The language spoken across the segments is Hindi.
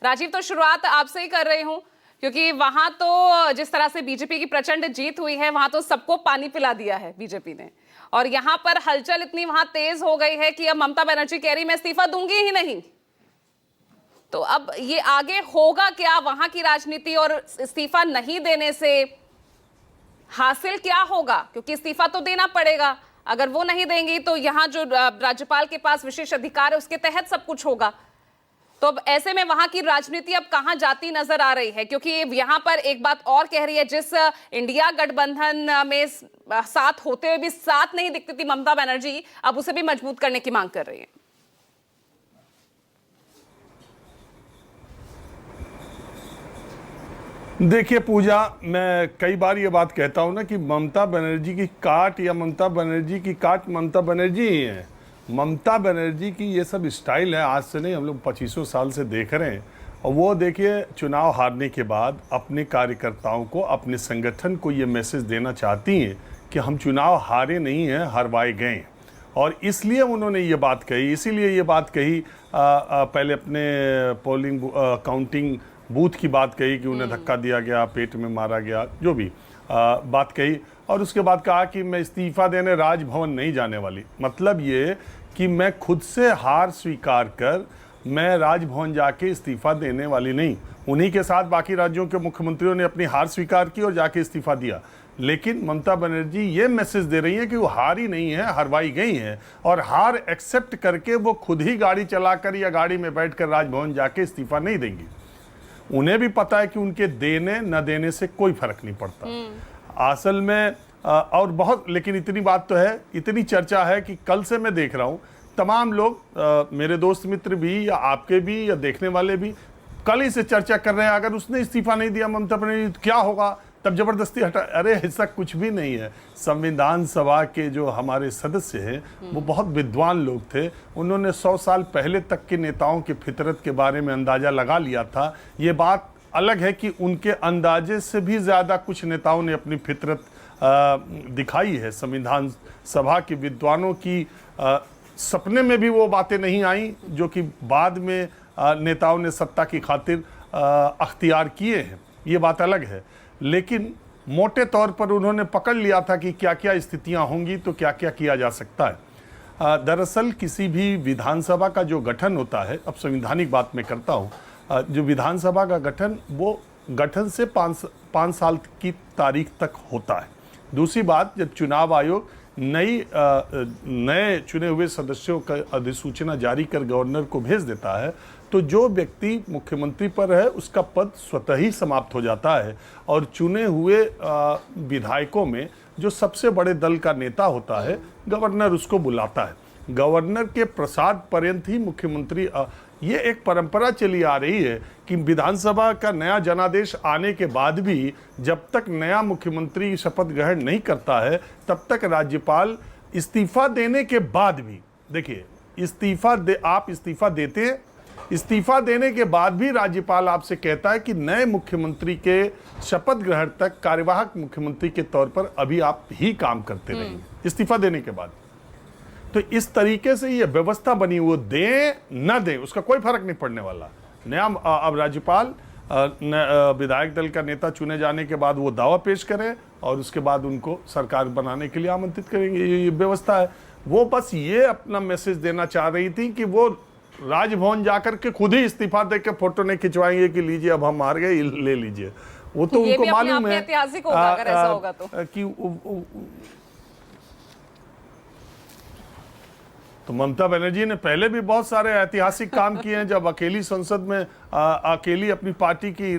राजीव, तो शुरुआत आपसे ही कर रही हूं, क्योंकि वहां तो जिस तरह से बीजेपी की प्रचंड जीत हुई है, वहां तो सबको पानी पिला दिया है बीजेपी ने, और यहां पर हलचल इतनी वहां तेज हो गई है कि अब ममता बनर्जी कह रही मैं इस्तीफा दूंगी ही नहीं। तो अब ये आगे होगा क्या, वहां की राजनीति, और इस्तीफा नहीं देने से हासिल क्या होगा? क्योंकि इस्तीफा तो देना पड़ेगा, अगर वो नहीं देंगी तो यहाँ जो राज्यपाल के पास विशेष अधिकार है उसके तहत सब कुछ होगा। तो अब ऐसे में वहां की राजनीति अब कहां जाती नजर आ रही है? क्योंकि यहां पर एक बात और कह रही है, जिस इंडिया गठबंधन में साथ होते हुए भी साथ नहीं दिखती थी ममता बनर्जी, अब उसे भी मजबूत करने की मांग कर रही है। देखिए पूजा, मैं कई बार ये बात कहता हूं ना कि ममता बनर्जी की काट या ममता बनर्जी की काट ममता बनर्जी ही है। ममता बनर्जी की ये सब स्टाइल है, आज से नहीं, हम लोग 25 साल से देख रहे हैं। और वो देखिए, चुनाव हारने के बाद अपने कार्यकर्ताओं को, अपने संगठन को ये मैसेज देना चाहती हैं कि हम चुनाव हारे नहीं हैं, हरवाए गए। और इसलिए उन्होंने ये बात कही, इसीलिए ये बात कही, पहले अपने पोलिंग काउंटिंग बूथ की बात कही कि उन्हें धक्का दिया गया, पेट में मारा गया, जो भी बात कही। और उसके बाद कहा कि मैं इस्तीफा देने राजभवन नहीं जाने वाली। मतलब ये कि मैं खुद से हार स्वीकार कर मैं राजभवन जाके इस्तीफा देने वाली नहीं। उन्हीं के साथ बाकी राज्यों के मुख्यमंत्रियों ने अपनी हार स्वीकार की और जाके इस्तीफा दिया। लेकिन ममता बनर्जी ये मैसेज दे रही है कि वो हारी नहीं है, हरवाई गई हैं, और हार एक्सेप्ट करके वो खुद ही गाड़ी चलाकर या गाड़ी में बैठकर राजभवन जाके इस्तीफा नहीं देंगी। उन्हें भी पता है कि उनके देने न देने से कोई फर्क नहीं पड़ता असल में। और बहुत, लेकिन इतनी बात तो है, इतनी चर्चा है कि कल से मैं देख रहा हूं तमाम लोग, मेरे दोस्त मित्र भी या आपके भी या देखने वाले भी, कल ही से चर्चा कर रहे हैं अगर उसने इस्तीफा नहीं दिया ममता बनर्जी तो क्या होगा, तब जबरदस्ती हटा। अरे ऐसा कुछ भी नहीं है। संविधान सभा के जो हमारे सदस्य हैं वो बहुत विद्वान लोग थे। उन्होंने 100 साल पहले तक के नेताओं की फितरत के बारे में अंदाजा लगा लिया था। ये बात अलग है कि उनके अंदाजे से भी ज़्यादा कुछ नेताओं ने अपनी फितरत दिखाई है। संविधान सभा के विद्वानों की सपने में भी वो बातें नहीं आई जो कि बाद में नेताओं ने सत्ता की खातिर अख्तियार किए हैं। ये बात अलग है। लेकिन मोटे तौर पर उन्होंने पकड़ लिया था कि क्या क्या स्थितियां होंगी तो क्या क्या किया जा सकता है। दरअसल किसी भी विधानसभा का जो गठन होता है, अब संवैधानिक बात मैं करता हूं, जो विधानसभा का गठन, वो गठन से 5 साल की तारीख तक होता है। दूसरी बात, जब चुनाव आयोग नए चुने हुए सदस्यों का अधिसूचना जारी कर गवर्नर को भेज देता है तो जो व्यक्ति मुख्यमंत्री पर है उसका पद स्वतः ही समाप्त हो जाता है, और चुने हुए विधायकों में जो सबसे बड़े दल का नेता होता है, गवर्नर उसको बुलाता है। गवर्नर के प्रसाद पर्यंत ही मुख्यमंत्री, ये एक परंपरा चली आ रही है कि विधानसभा का नया जनादेश आने के बाद भी जब तक नया मुख्यमंत्री शपथ ग्रहण नहीं करता है तब तक राज्यपाल इस्तीफा देने के बाद भी, देखिए आप इस्तीफा देते हैं, इस्तीफा देने के बाद भी राज्यपाल आपसे कहता है कि नए मुख्यमंत्री के शपथ ग्रहण तक कार्यवाहक मुख्यमंत्री के तौर पर अभी आप ही काम करते रहेंगे इस्तीफा देने के बाद। तो इस तरीके से ये व्यवस्था बनी, वो दें न दें उसका कोई फर्क नहीं पड़ने वाला। नया अब राज्यपाल विधायक दल का नेता चुने जाने के बाद वो दावा पेश करें और उसके बाद उनको सरकार बनाने के लिए आमंत्रित करेंगे। ये व्यवस्था है। वो बस ये अपना मैसेज देना चाह रही थी कि वो राजभवन जाकर के खुद ही इस्तीफा देकर फोटो नहीं खिंचवाएंगे कि लीजिए अब हम हार गए, ले लीजिए। वो तो उनको मालूम है ऐतिहासिक होगा अगर ऐसा होगा तो ममता बनर्जी ने पहले भी बहुत सारे ऐतिहासिक काम किए हैं। जब अकेली संसद में अकेली अपनी पार्टी की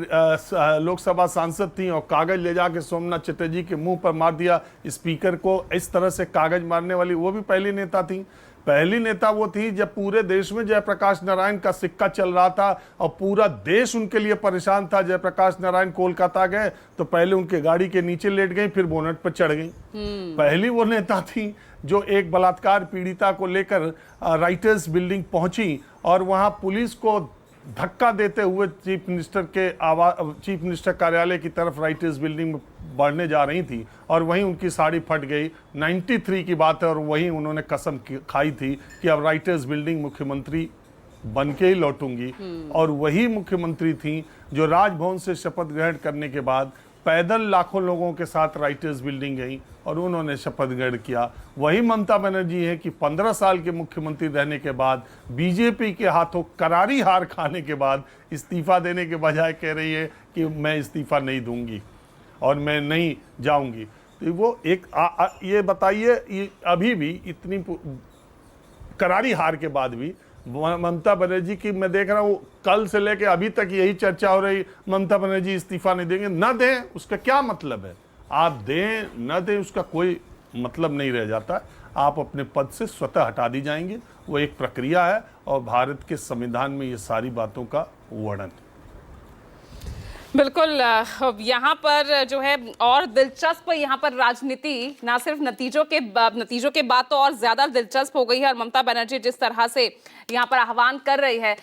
लोकसभा सांसद थी और कागज ले जाके सोमनाथ चटर्जी के मुंह पर मार दिया स्पीकर को, इस तरह से कागज मारने वाली वो भी पहली नेता थी। पहली नेता वो थी जब पूरे देश में जयप्रकाश नारायण का सिक्का चल रहा था और पूरा देश उनके लिए परेशान था। जयप्रकाश नारायण कोलकाता गए तो पहले उनके गाड़ी के नीचे लेट गई, फिर बोनट पर चढ़ गई। पहली वो नेता थी जो एक बलात्कार पीड़िता को लेकर राइटर्स बिल्डिंग पहुंची और वहां पुलिस को धक्का देते हुए चीफ मिनिस्टर कार्यालय की तरफ राइटर्स बिल्डिंग में बढ़ने जा रही थी और वहीं उनकी साड़ी फट गई। 93 की बात है और वहीं उन्होंने कसम खाई थी कि अब राइटर्स बिल्डिंग मुख्यमंत्री बन के ही लौटूंगी। और वही मुख्यमंत्री थी जो राजभवन से शपथ ग्रहण करने के बाद पैदल लाखों लोगों के साथ राइटर्स बिल्डिंग गई और उन्होंने शपथ ग्रहण किया। वही ममता बनर्जी है कि 15 साल के मुख्यमंत्री रहने के बाद बीजेपी के हाथों करारी हार खाने के बाद इस्तीफा देने के बजाय कह रही है कि मैं इस्तीफा नहीं दूंगी और मैं नहीं जाऊंगी। तो वो एक ये बताइए, ये अभी भी इतनी करारी हार के बाद भी ममता बनर्जी की मैं देख रहा हूँ कल से लेके अभी तक यही चर्चा हो रही, ममता बनर्जी इस्तीफा नहीं देंगे। ना दें उसका क्या मतलब है? आप दें न दें उसका कोई मतलब नहीं रह जाता। आप अपने पद से स्वतः हटा दी जाएंगे, वो एक प्रक्रिया है और भारत के संविधान में ये सारी बातों का वर्णन है। बिल्कुल। यहाँ पर जो है और दिलचस्प, यहाँ पर राजनीति ना सिर्फ नतीजों के बाद तो और ज्यादा दिलचस्प हो गई है और ममता बनर्जी जिस तरह से यहाँ पर आह्वान कर रही है